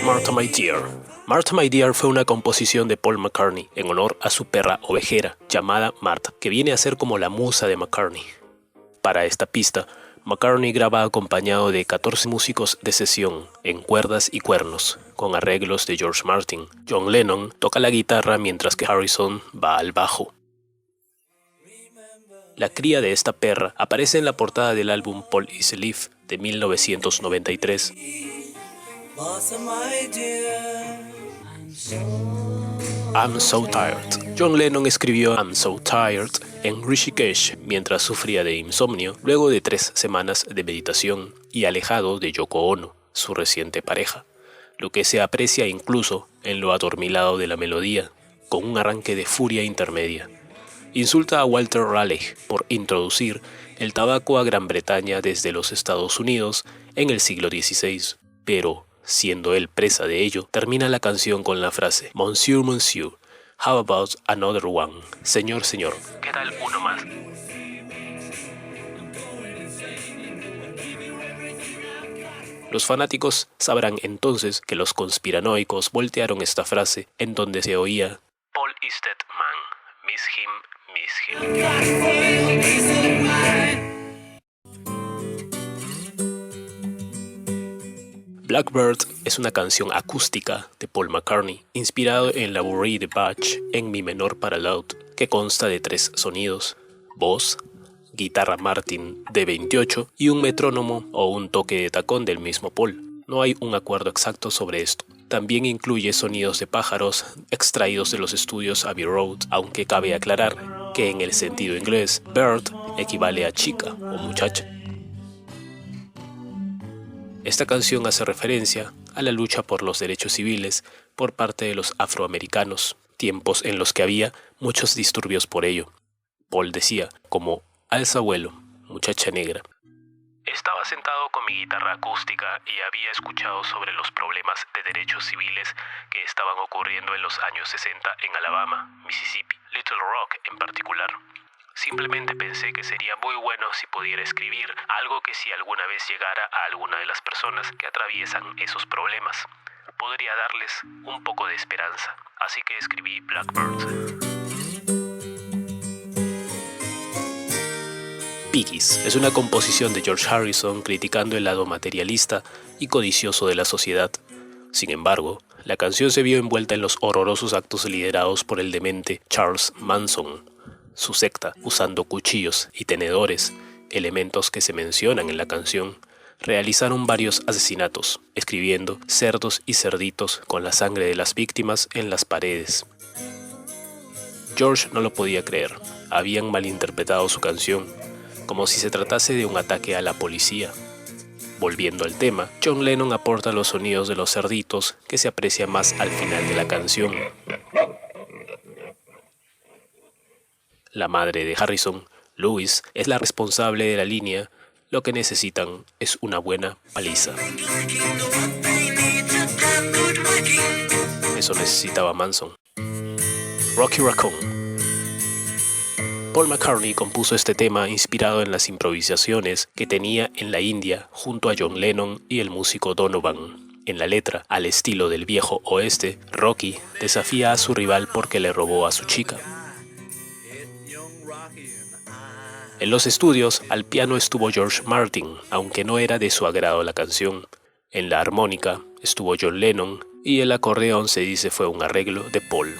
Martha My Dear. Martha My Dear fue una composición de Paul McCartney en honor a su perra ovejera llamada Martha, que viene a ser como la musa de McCartney. Para esta pista, McCartney graba acompañado de 14 músicos de sesión en cuerdas y cuernos, con arreglos de George Martin. John Lennon toca la guitarra mientras que Harrison va al bajo. La cría de esta perra aparece en la portada del álbum Paul is a Leaf de 1993. I'm So Tired. John Lennon escribió I'm So Tired en Rishikesh mientras sufría de insomnio luego de 3 semanas de meditación y alejado de Yoko Ono, su reciente pareja, lo que se aprecia incluso en lo adormilado de la melodía, con un arranque de furia intermedia. Insulta a Walter Raleigh por introducir el tabaco a Gran Bretaña desde los Estados Unidos en el siglo XVI, pero, siendo él presa de ello, termina la canción con la frase Monsieur, Monsieur, how about another one? Señor, señor, ¿qué tal uno más? Los fanáticos sabrán entonces que los conspiranoicos voltearon esta frase en donde se oía Paul is dead man, miss him, miss him. Blackbird es una canción acústica de Paul McCartney, inspirado en la Bourrée de Bach en mi menor para laúd, que consta de 3 sonidos: voz, guitarra Martin de 28 y un metrónomo o un toque de tacón del mismo Paul. No hay un acuerdo exacto sobre esto. También incluye sonidos de pájaros extraídos de los estudios Abbey Road, aunque cabe aclarar que en el sentido inglés, bird equivale a chica o muchacha. Esta canción hace referencia a la lucha por los derechos civiles por parte de los afroamericanos, tiempos en los que había muchos disturbios por ello. Paul decía, como alza vuelo, muchacha negra. Estaba sentado con mi guitarra acústica y había escuchado sobre los problemas de derechos civiles que estaban ocurriendo en los años 60 en Alabama, Mississippi, Little Rock en particular. Simplemente pensé que sería muy bueno si pudiera escribir algo que si alguna vez llegara a alguna de las personas que atraviesan esos problemas, podría darles un poco de esperanza. Así que escribí Blackbird. Piggies es una composición de George Harrison criticando el lado materialista y codicioso de la sociedad. Sin embargo, la canción se vio envuelta en los horrorosos actos liderados por el demente Charles Manson, su secta, usando cuchillos y tenedores, elementos que se mencionan en la canción. Realizaron varios asesinatos, escribiendo cerdos y cerditos con la sangre de las víctimas en las paredes. George no lo podía creer. Habían malinterpretado su canción, como si se tratase de un ataque a la policía. Volviendo al tema, John Lennon aporta los sonidos de los cerditos que se aprecia más al final de la canción. La madre de Harrison, Louise, es la responsable de la línea. Lo que necesitan es una buena paliza. Eso necesitaba Manson. Rocky Raccoon. Paul McCartney compuso este tema inspirado en las improvisaciones que tenía en la India junto a John Lennon y el músico Donovan. En la letra, al estilo del viejo oeste, Rocky desafía a su rival porque le robó a su chica. En los estudios, al piano estuvo George Martin, aunque no era de su agrado la canción. En la armónica estuvo John Lennon y el acordeón se dice fue un arreglo de Paul.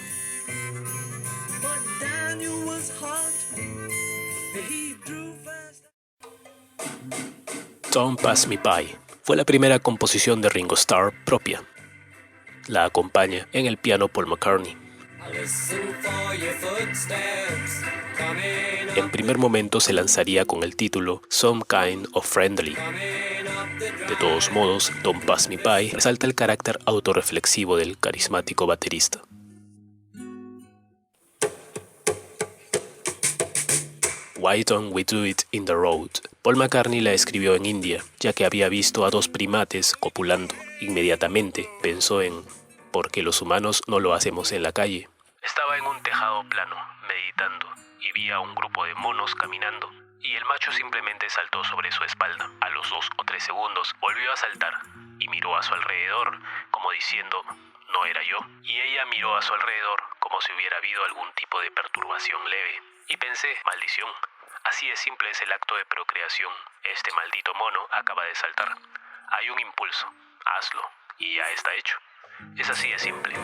Don't Pass Me By fue la primera composición de Ringo Starr propia. La acompaña en el piano Paul McCartney. En primer momento se lanzaría con el título Some Kind of Friendly. De todos modos, Don't Pass Me By resalta el carácter autorreflexivo del carismático baterista. Why Don't We Do It in the Road? Paul McCartney la escribió en India, ya que había visto a 2 primates copulando. Inmediatamente pensó en ¿por qué los humanos no lo hacemos en la calle? Estaba en un tejado plano, meditando, y vi a un grupo de monos caminando, y el macho simplemente saltó sobre su espalda. A los 2 o 3 segundos volvió a saltar y miró a su alrededor como diciendo, no era yo. Y ella miró a su alrededor como si hubiera habido algún tipo de perturbación leve. Y pensé, maldición, así de simple es el acto de procreación. Este maldito mono acaba de saltar. Hay un impulso, hazlo y ya está hecho. Es así de simple.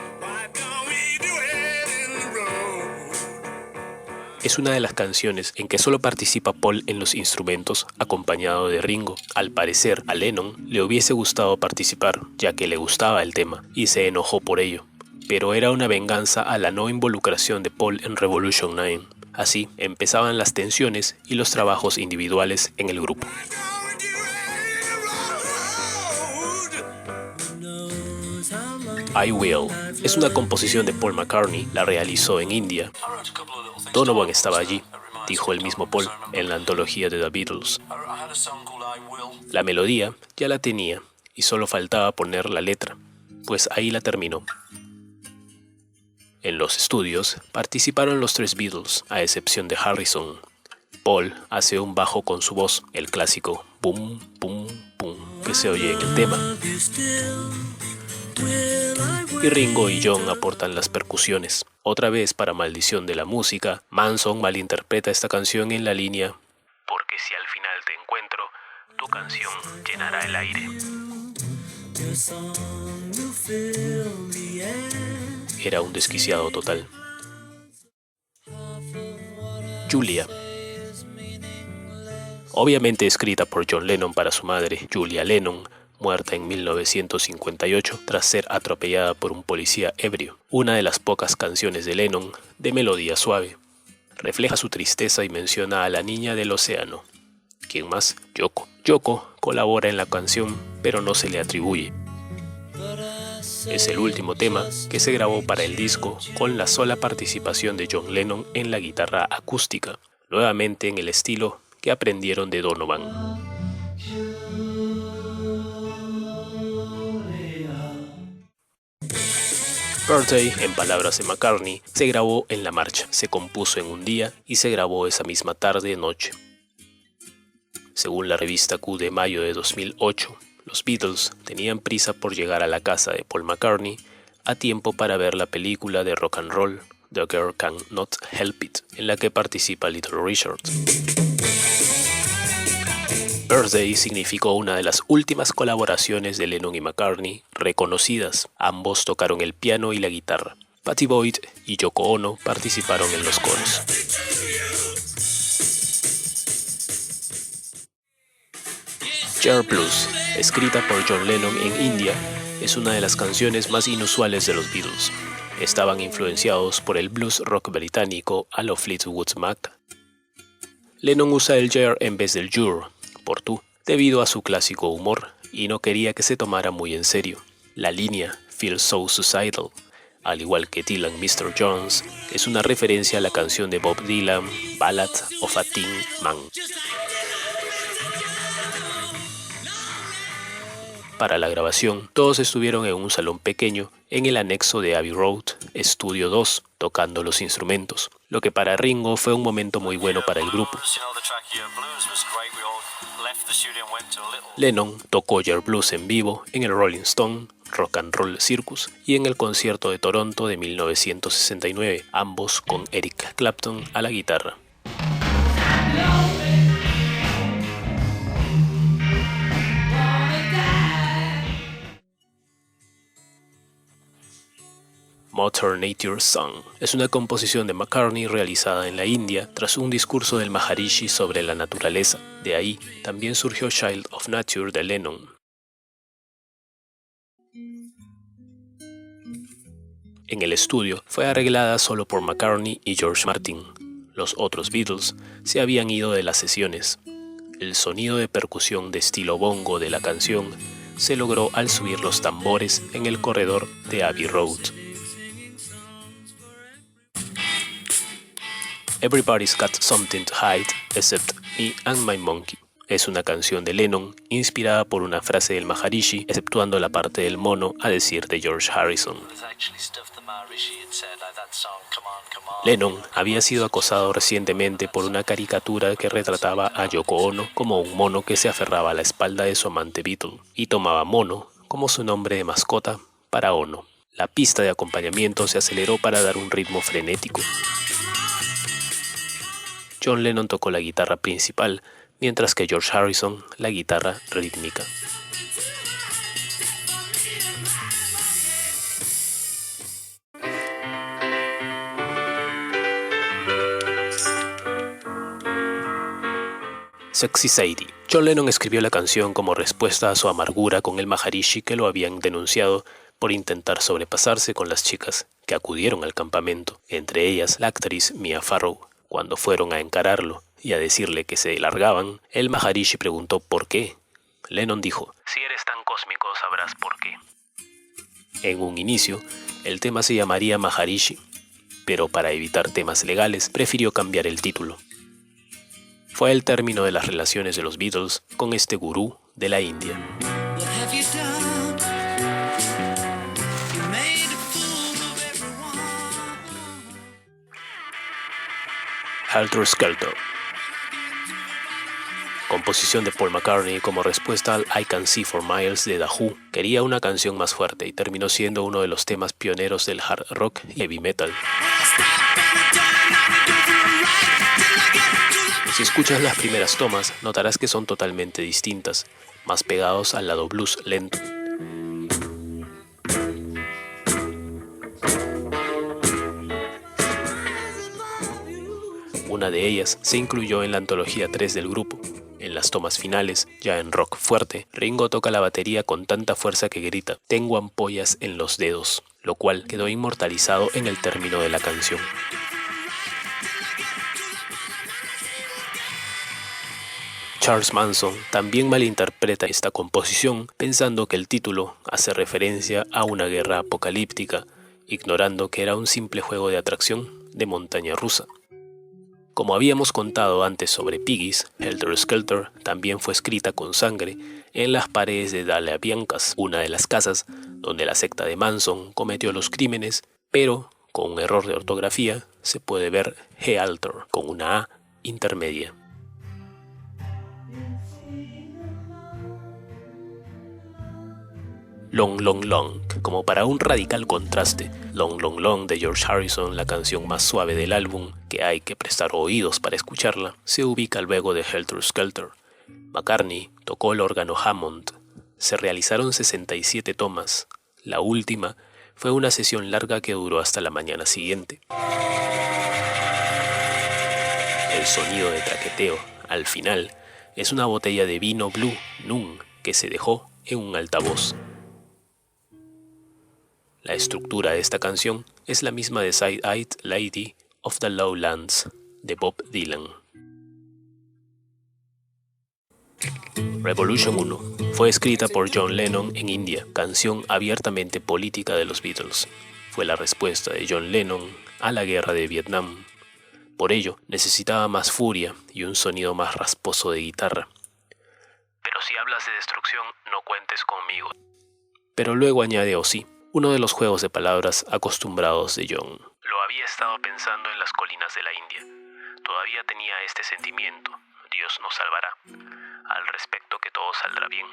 Es una de las canciones en que solo participa Paul en los instrumentos, acompañado de Ringo. Al parecer, a Lennon le hubiese gustado participar, ya que le gustaba el tema, y se enojó por ello. Pero era una venganza a la no involucración de Paul en Revolution 9. Así empezaban las tensiones y los trabajos individuales en el grupo. I Will es una composición de Paul McCartney, la realizó en India. Donovan estaba allí, dijo el mismo Paul en la antología de The Beatles. La melodía ya la tenía y solo faltaba poner la letra, pues ahí la terminó. En los estudios participaron los 3 Beatles, a excepción de Harrison. Paul hace un bajo con su voz, el clásico boom, boom, boom, que se oye en el tema. Y Ringo y John aportan las percusiones. Otra vez, para maldición de la música, Manson malinterpreta esta canción en la línea porque si al final te encuentro, tu canción llenará el aire. Era un desquiciado total. Julia. Obviamente escrita por John Lennon para su madre, Julia Lennon, muerta en 1958 tras ser atropellada por un policía ebrio. Una de las pocas canciones de Lennon de melodía suave. Refleja su tristeza y menciona a la niña del océano. ¿Quién más? Yoko. Yoko colabora en la canción, pero no se le atribuye. Es el último tema que se grabó para el disco con la sola participación de John Lennon en la guitarra acústica, nuevamente en el estilo que aprendieron de Donovan. Birthday, en palabras de McCartney, se grabó en la marcha, se compuso en un día y se grabó esa misma tarde-noche. Según la revista Q de mayo de 2008, los Beatles tenían prisa por llegar a la casa de Paul McCartney a tiempo para ver la película de rock and roll The Girl Cannot Help It, en la que participa Little Richard. Birthday significó una de las últimas colaboraciones de Lennon y McCartney reconocidas. Ambos tocaron el piano y la guitarra. Pattie Boyd y Yoko Ono participaron en los coros. Jar Blues, escrita por John Lennon en India, es una de las canciones más inusuales de los Beatles. Estaban influenciados por el blues rock británico a lo Fleetwood Mac. Lennon usa el jar en vez del your, por tú, debido a su clásico humor, y no quería que se tomara muy en serio. La línea Feel So Suicidal, al igual que Dylan Mr. Jones, es una referencia a la canción de Bob Dylan, Ballad of a Tin Man. Para la grabación, todos estuvieron en un salón pequeño en el anexo de Abbey Road, Estudio 2, tocando los instrumentos, lo que para Ringo fue un momento muy bueno para el grupo. Lennon tocó Jar Blues en vivo en el Rolling Stone Rock and Roll Circus y en el concierto de Toronto de 1969, ambos con Eric Clapton a la guitarra. Mother Nature's Song es una composición de McCartney realizada en la India tras un discurso del Maharishi sobre la naturaleza. De ahí también surgió Child of Nature de Lennon. En el estudio fue arreglada solo por McCartney y George Martin. Los otros Beatles se habían ido de las sesiones. El sonido de percusión de estilo bongo de la canción se logró al subir los tambores en el corredor de Abbey Road. Everybody's got something to hide except me and my monkey Es una canción de Lennon inspirada por una frase del Maharishi, exceptuando la parte del mono a decir de George Harrison. Lennon había sido acosado recientemente por una caricatura que retrataba a Yoko Ono como un mono que se aferraba a la espalda de su amante Beatle y tomaba Mono como su nombre de mascota para Ono. La pista de acompañamiento se aceleró para dar un ritmo frenético. John Lennon tocó la guitarra principal, mientras que George Harrison la guitarra rítmica. Sexy Sadie. John Lennon escribió la canción como respuesta a su amargura con el Maharishi, que lo habían denunciado por intentar sobrepasarse con las chicas que acudieron al campamento, entre ellas la actriz Mia Farrow. Cuando fueron a encararlo y a decirle que se largaban, el Maharishi preguntó por qué. Lennon dijo: "Si eres tan cósmico, sabrás por qué". En un inicio, el tema se llamaría Maharishi, pero para evitar temas legales prefirió cambiar el título. Fue el término de las relaciones de los Beatles con este gurú de la India. Helter Skelter. Composición de Paul McCartney como respuesta al I Can See for Miles de The Who. Quería una canción más fuerte y terminó siendo uno de los temas pioneros del hard rock y heavy metal. Si escuchas las primeras tomas, notarás que son totalmente distintas, más pegados al lado blues lento. Una de ellas se incluyó en la antología 3 del grupo. En las tomas finales, ya en rock fuerte, Ringo toca la batería con tanta fuerza que grita: "Tengo ampollas en los dedos", lo cual quedó inmortalizado en el término de la canción. Charles Manson también malinterpreta esta composición pensando que el título hace referencia a una guerra apocalíptica, ignorando que era un simple juego de atracción de montaña rusa. Como habíamos contado antes sobre Piggies, Helter Skelter también fue escrita con sangre en las paredes de Dahlia Biancas, una de las casas donde la secta de Manson cometió los crímenes, pero con un error de ortografía se puede ver Healter con una A intermedia. Long Long Long, como para un radical contraste. Long Long Long de George Harrison, la canción más suave del álbum, que hay que prestar oídos para escucharla, se ubica luego de Helter Skelter. McCartney tocó el órgano Hammond. Se realizaron 67 tomas. La última fue una sesión larga que duró hasta la mañana siguiente. El sonido de traqueteo, al final, es una botella de vino Blue Nun que se dejó en un altavoz. La estructura de esta canción es la misma de Side-Eyed Lady of the Lowlands de Bob Dylan. Revolution 1 fue escrita por John Lennon en India, canción abiertamente política de los Beatles. Fue la respuesta de John Lennon a la guerra de Vietnam. Por ello, necesitaba más furia y un sonido más rasposo de guitarra. Pero si hablas de destrucción, no cuentes conmigo. Pero luego añade Ozzy, uno de los juegos de palabras acostumbrados de John. Lo había estado pensando en las colinas de la India. Todavía tenía este sentimiento: Dios nos salvará. Al respecto, que todo saldrá bien.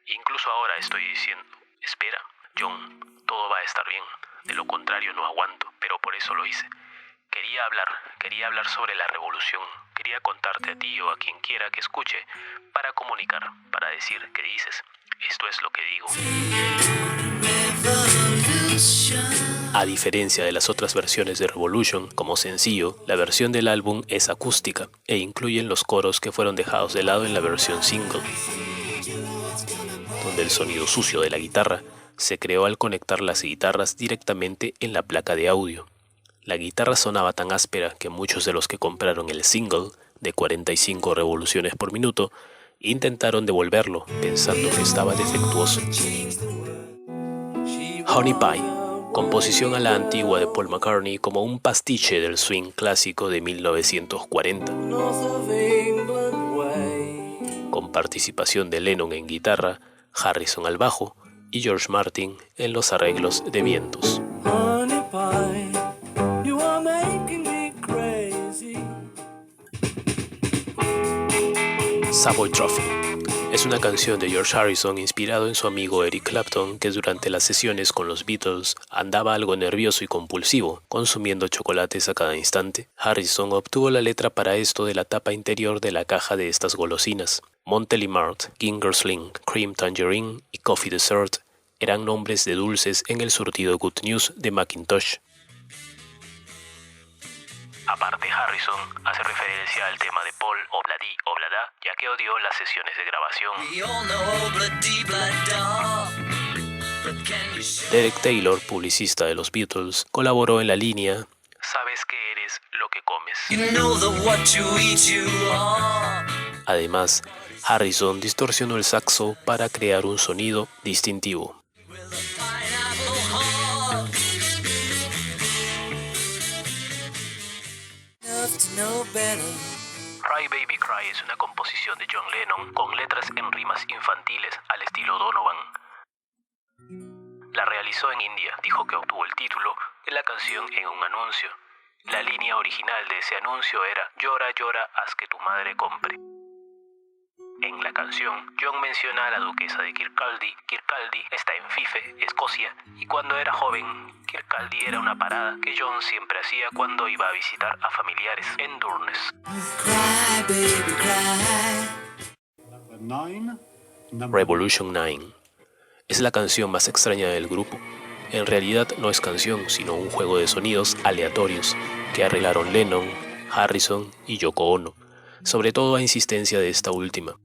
Incluso ahora estoy diciendo: espera, John, todo va a estar bien. De lo contrario no aguanto, pero por eso lo hice. Quería hablar sobre la revolución. Quería contarte a ti o a quien quiera que escuche, para comunicar, para decir que dices: esto es lo que digo. A diferencia de las otras versiones de Revolution, como sencillo, la versión del álbum es acústica e incluyen los coros que fueron dejados de lado en la versión single, donde el sonido sucio de la guitarra se creó al conectar las guitarras directamente en la placa de audio. La guitarra sonaba tan áspera que muchos de los que compraron el single de 45 revoluciones por minuto intentaron devolverlo pensando que estaba defectuoso. Honey Pie, composición a la antigua de Paul McCartney como un pastiche del swing clásico de 1940. con participación de Lennon en guitarra, Harrison al bajo y George Martin en los arreglos de vientos. Honey pie, you are making me crazy. Savoy Trophy es una canción de George Harrison inspirado en su amigo Eric Clapton, que durante las sesiones con los Beatles andaba algo nervioso y compulsivo, consumiendo chocolates a cada instante. Harrison obtuvo la letra para esto de la tapa interior de la caja de estas golosinas. Montélimart, Gingersling, Cream Tangerine y Coffee Dessert eran nombres de dulces en el surtido Good News de Macintosh. Aparte, Harrison hace referencia al tema de Paul Obladi Oblada, ya que odió las sesiones de grabación. Derek Taylor, publicista de los Beatles, colaboró en la línea "Sabes que eres lo que comes". Además, Harrison distorsionó el saxo para crear un sonido distintivo. Cry Baby Cry es una composición de John Lennon con letras en rimas infantiles al estilo Donovan. La realizó en India, dijo que obtuvo el título de la canción en un anuncio. La línea original de ese anuncio era "Llora, llora, haz que tu madre compre". En la canción, John menciona a la duquesa de Kirkcaldy. Kirkcaldy está en Fife, Escocia, y cuando era joven, Kirkcaldy era una parada que John siempre hacía cuando iba a visitar a familiares en Durnes. Revolution 9 es la canción más extraña del grupo. En realidad no es canción, sino un juego de sonidos aleatorios que arreglaron Lennon, Harrison y Yoko Ono, sobre todo a insistencia de esta última.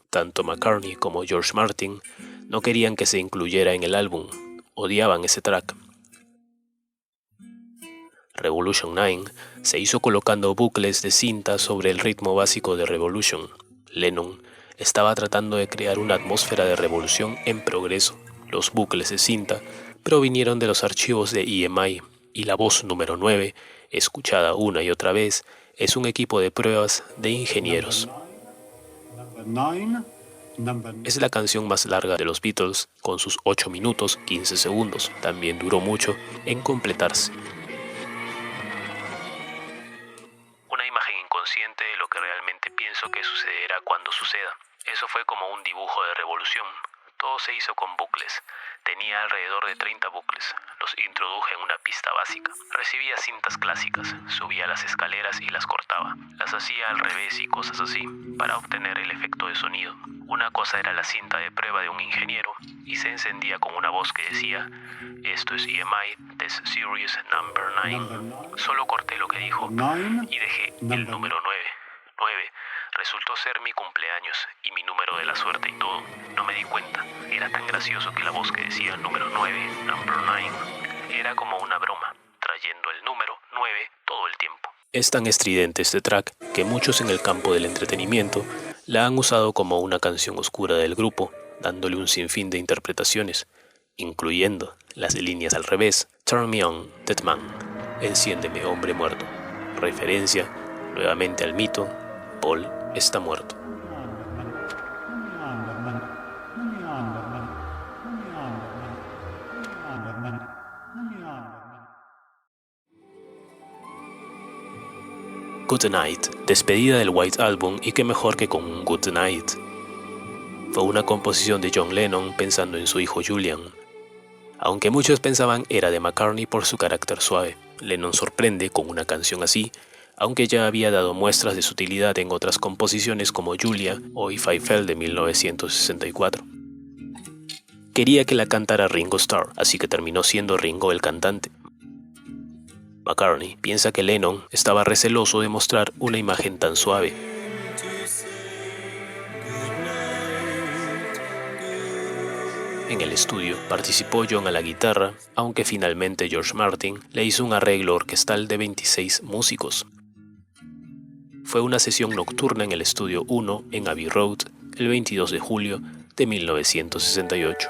Tanto McCartney como George Martin no querían que se incluyera en el álbum, odiaban ese track. Revolution 9 se hizo colocando bucles de cinta sobre el ritmo básico de Revolution. Lennon estaba tratando de crear una atmósfera de revolución en progreso. Los bucles de cinta provinieron de los archivos de EMI y la voz número 9, escuchada una y otra vez, es un equipo de pruebas de ingenieros. Es la canción más larga de los Beatles, con sus 8 minutos 15 segundos. También duró mucho en completarse. Una imagen inconsciente de lo que realmente pienso que sucederá cuando suceda. Eso fue como un dibujo de revolución. Todo se hizo con bucles. Tenía alrededor de 30 bucles. Los introduje en una pista básica. Recibía cintas clásicas, subía las escaleras y las cortaba. Las hacía al revés y cosas así, para obtener el efecto de sonido. Una cosa era la cinta de prueba de un ingeniero, y se encendía con una voz que decía: "Esto es EMI, Test Series Number 9. Solo corté lo que dijo y dejé el número 9. 9 resultó ser mi cumpleaños y mi número de la suerte y todo. No me di cuenta. Era tan gracioso que la voz que decía el número 9, number 9, era como una broma, trayendo el número 9 todo el tiempo". Es tan estridente este track que muchos en el campo del entretenimiento la han usado como una canción oscura del grupo, dándole un sinfín de interpretaciones, incluyendo las líneas al revés: "Turn me on, dead man", "Enciéndeme, hombre muerto", referencia nuevamente al mito: Paul está muerto. Good Night, despedida del White Album, y qué mejor que con un Good Night. Fue una composición de John Lennon pensando en su hijo Julian. Aunque muchos pensaban era de McCartney por su carácter suave, Lennon sorprende con una canción así, aunque ya había dado muestras de su utilidad en otras composiciones como Julia o If I Fell de 1964. Quería que la cantara Ringo Starr, así que terminó siendo Ringo el cantante. McCartney piensa que Lennon estaba receloso de mostrar una imagen tan suave. En el estudio participó John a la guitarra, aunque finalmente George Martin le hizo un arreglo orquestal de 26 músicos. Fue una sesión nocturna en el estudio 1 en Abbey Road el 22 de julio de 1968.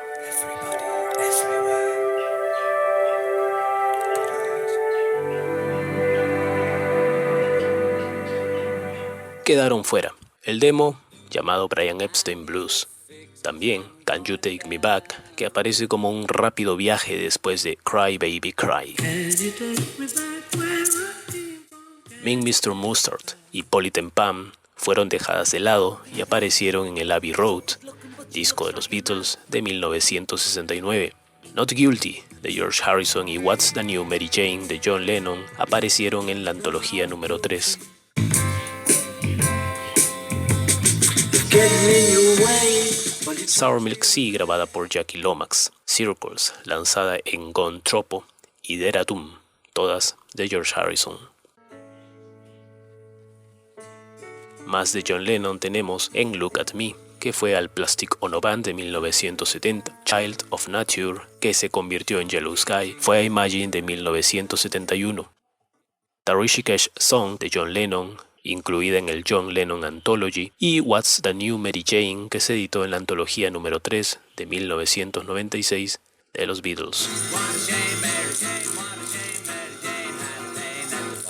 Quedaron fuera el demo llamado Brian Epstein Blues. También Can You Take Me Back, que aparece como un rápido viaje después de Cry Baby Cry. Mean Mr. Mustard y Polly and Pam fueron dejadas de lado y aparecieron en el Abbey Road, disco de los Beatles de 1969. Not Guilty de George Harrison y What's the New Mary Jane de John Lennon aparecieron en la antología número 3. Sour Milk Sea, grabada por Jackie Lomax, Circles, lanzada en Gone Tropo, y Deratum, todas de George Harrison. Más de John Lennon tenemos en Look at Me, que fue al Plastic Ono Band de 1970, Child of Nature, que se convirtió en Yellow Sky, fue a Imagine de 1971. The Rishikesh Song de John Lennon, incluida en el John Lennon Anthology, y What's the New Mary Jane, que se editó en la antología número 3 de 1996 de los Beatles.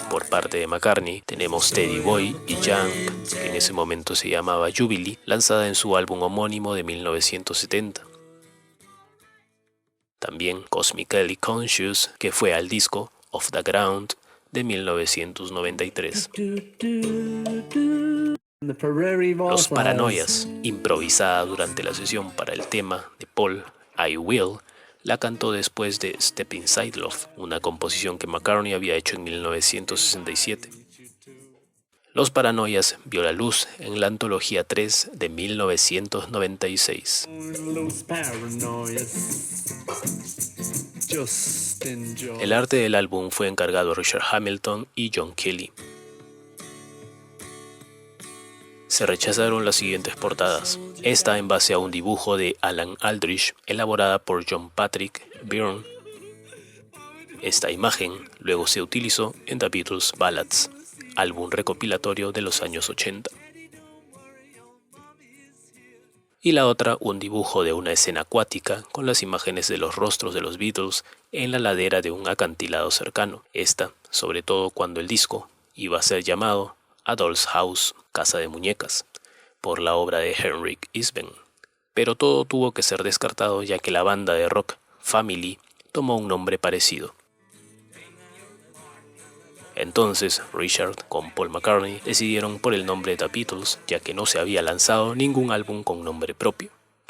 Por parte de McCartney tenemos Teddy Boy y Jump, que en ese momento se llamaba Jubilee, lanzada en su álbum homónimo de 1970. También Cosmically Conscious, que fue al disco Off the Ground de 1993. Los Paranoias, improvisada durante la sesión para el tema de Paul, I Will, la cantó después de Step Inside Love, una composición que McCartney había hecho en 1967. Los Paranoias vio la luz en la antología 3 de 1996. El arte del álbum fue encargado a Richard Hamilton y John Kelly. Se rechazaron las siguientes portadas. Esta en base a un dibujo de Alan Aldrich, elaborada por John Patrick Byrne. Esta imagen luego se utilizó en The Beatles Ballads, álbum recopilatorio de los años 80. Y la otra, un dibujo de una escena acuática con las imágenes de los rostros de los Beatles en la ladera de un acantilado cercano. Esta, sobre todo cuando el disco iba a ser llamado A Doll's House, Casa de Muñecas, por la obra de Henrik Ibsen. Pero todo tuvo que ser descartado ya que la banda de rock Family tomó un nombre parecido. Entonces Richard con Paul McCartney decidieron por el nombre The Beatles, ya que no se había lanzado ningún álbum con nombre propio.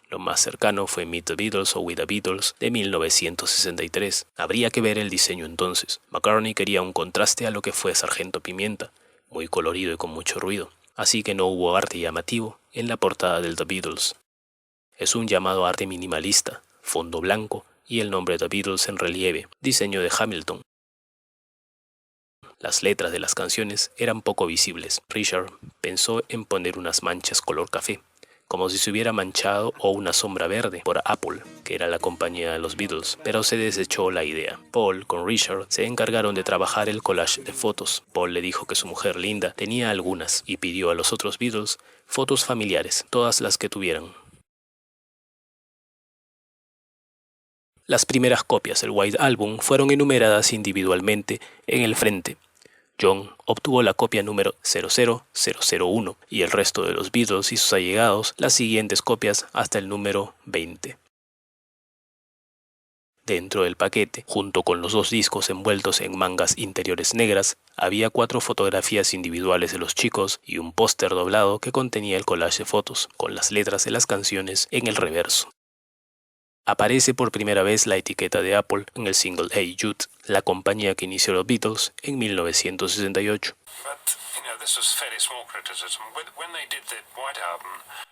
Lo más cercano fue Meet the Beatles o With the Beatles de 1963. Habría que ver el diseño entonces. McCartney quería un contraste a lo que fue Sargento Pimienta, muy colorido y con mucho ruido, así que no hubo arte llamativo en la portada del The Beatles. Es un llamado arte minimalista, fondo blanco y el nombre The Beatles en relieve, diseño de Hamilton. Las letras de las canciones eran poco visibles. Richard pensó en poner unas manchas color café, como si se hubiera manchado, o una sombra verde por Apple, que era la compañía de los Beatles, pero se desechó la idea. Paul con Richard se encargaron de trabajar el collage de fotos. Paul le dijo que su mujer Linda tenía algunas y pidió a los otros Beatles fotos familiares, todas las que tuvieran. Las primeras copias del White Album fueron enumeradas individualmente en el frente. John obtuvo la copia número 00001 y el resto de los Beatles y sus allegados las siguientes copias hasta el número 20. Dentro del paquete, junto con los dos discos envueltos en mangas interiores negras, había 4 fotografías individuales de los chicos y un póster doblado que contenía el collage de fotos, con las letras de las canciones en el reverso. Aparece por primera vez la etiqueta de Apple en el single Hey Jude, la compañía que inició los Beatles en 1968.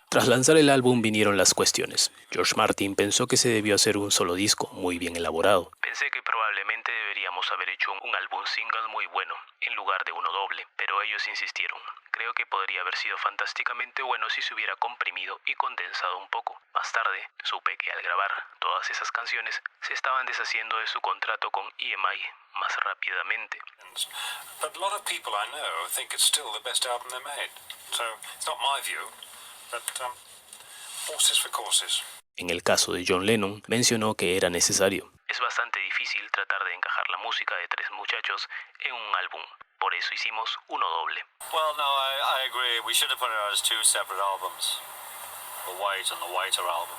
Tras lanzar el álbum vinieron las cuestiones. George Martin pensó que se debió hacer un solo disco muy bien elaborado. Pensé que probablemente deberíamos haber hecho un álbum single muy bueno, en lugar de uno doble, pero ellos insistieron. Creo que podría haber sido fantásticamente bueno si se hubiera comprimido y condensado un poco. Más tarde, supe que al grabar todas esas canciones se estaban deshaciendo de su contrato con EMI más rápidamente. But a lot of people I know think it's still the best album they made. So, it's not my view, but horses for courses. En el caso de John Lennon, mencionó que era necesario. Es bastante difícil tratar de encajar la música de 3 muchachos en un álbum. Por eso hicimos uno doble. Well, no, I agree. We should have put it out as two separate albums. The White and the Whiter album.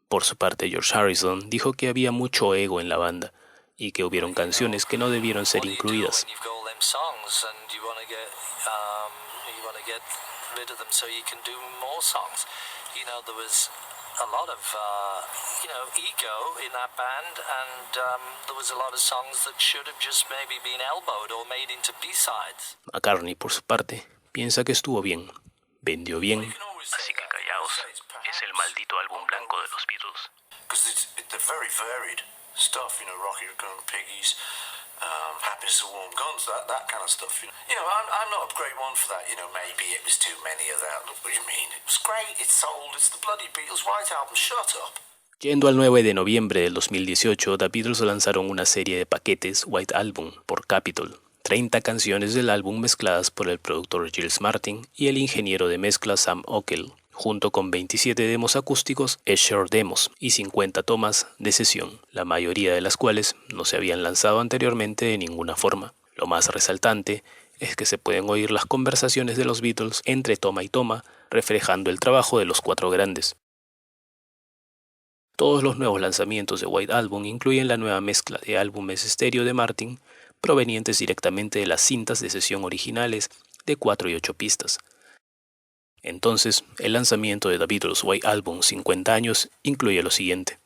Por su parte, George Harrison dijo que había mucho ego en la banda y que hubieron canciones que no debieron ser incluidas. McCartney, por su parte, piensa que estuvo bien, vendió bien, así que callaos, es el maldito álbum blanco de los Beatles. Because they're very varied stuff, Rocky Raccoon Piggies, Happiness of Warm Guns, that kind of stuff. I'm not a great one for that. Maybe it was too many of that. Look, what do you mean? It was great. It's sold. It's the bloody Beatles' White Album. Shut up. Yendo al 9 de noviembre del 2018, The Beatles lanzaron una serie de paquetes White Album por Capitol. 30 canciones del álbum mezcladas por el productor Giles Martin y el ingeniero de mezcla Sam Ockel, junto con 27 demos acústicos, Share Demos y 50 tomas de sesión, la mayoría de las cuales no se habían lanzado anteriormente de ninguna forma. Lo más resaltante es que se pueden oír las conversaciones de los Beatles entre toma y toma, reflejando el trabajo de los cuatro grandes. Todos los nuevos lanzamientos de White Album incluyen la nueva mezcla de álbumes estéreo de Martin, provenientes directamente de las cintas de sesión originales de 4 y 8 pistas. Entonces, el lanzamiento de The Beatles White Album 50 años incluye lo siguiente.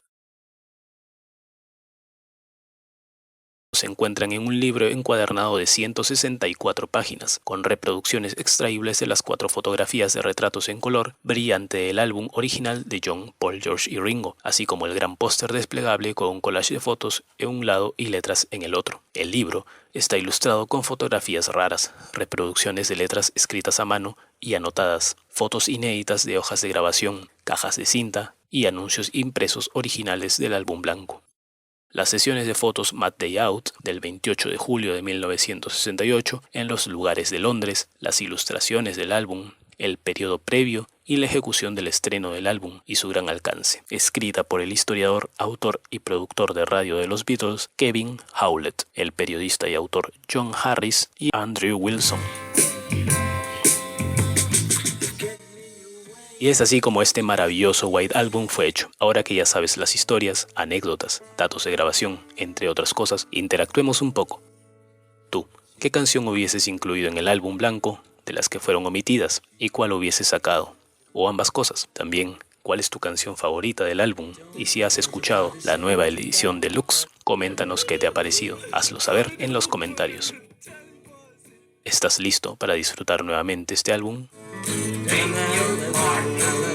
Se encuentran en un libro encuadernado de 164 páginas, con reproducciones extraíbles de las 4 fotografías de retratos en color brillante del álbum original de John, Paul, George y Ringo, así como el gran póster desplegable con un collage de fotos en un lado y letras en el otro. El libro está ilustrado con fotografías raras, reproducciones de letras escritas a mano y anotadas, fotos inéditas de hojas de grabación, cajas de cinta y anuncios impresos originales del álbum blanco. Las sesiones de fotos Mad Day Out del 28 de julio de 1968 en los lugares de Londres, las ilustraciones del álbum, el periodo previo y la ejecución del estreno del álbum y su gran alcance, escrita por el historiador, autor y productor de radio de los Beatles, Kevin Howlett, el periodista y autor John Harris y Andrew Wilson. Y es así como este maravilloso White Album fue hecho. Ahora que ya sabes las historias, anécdotas, datos de grabación, entre otras cosas, interactuemos un poco. Tú, ¿qué canción hubieses incluido en el álbum blanco de las que fueron omitidas? ¿Y cuál hubieses sacado? O ambas cosas. También, ¿cuál es tu canción favorita del álbum? Y si has escuchado la nueva edición deluxe, coméntanos qué te ha parecido. Hazlo saber en los comentarios. ¿Estás listo para disfrutar nuevamente este álbum? Take your part.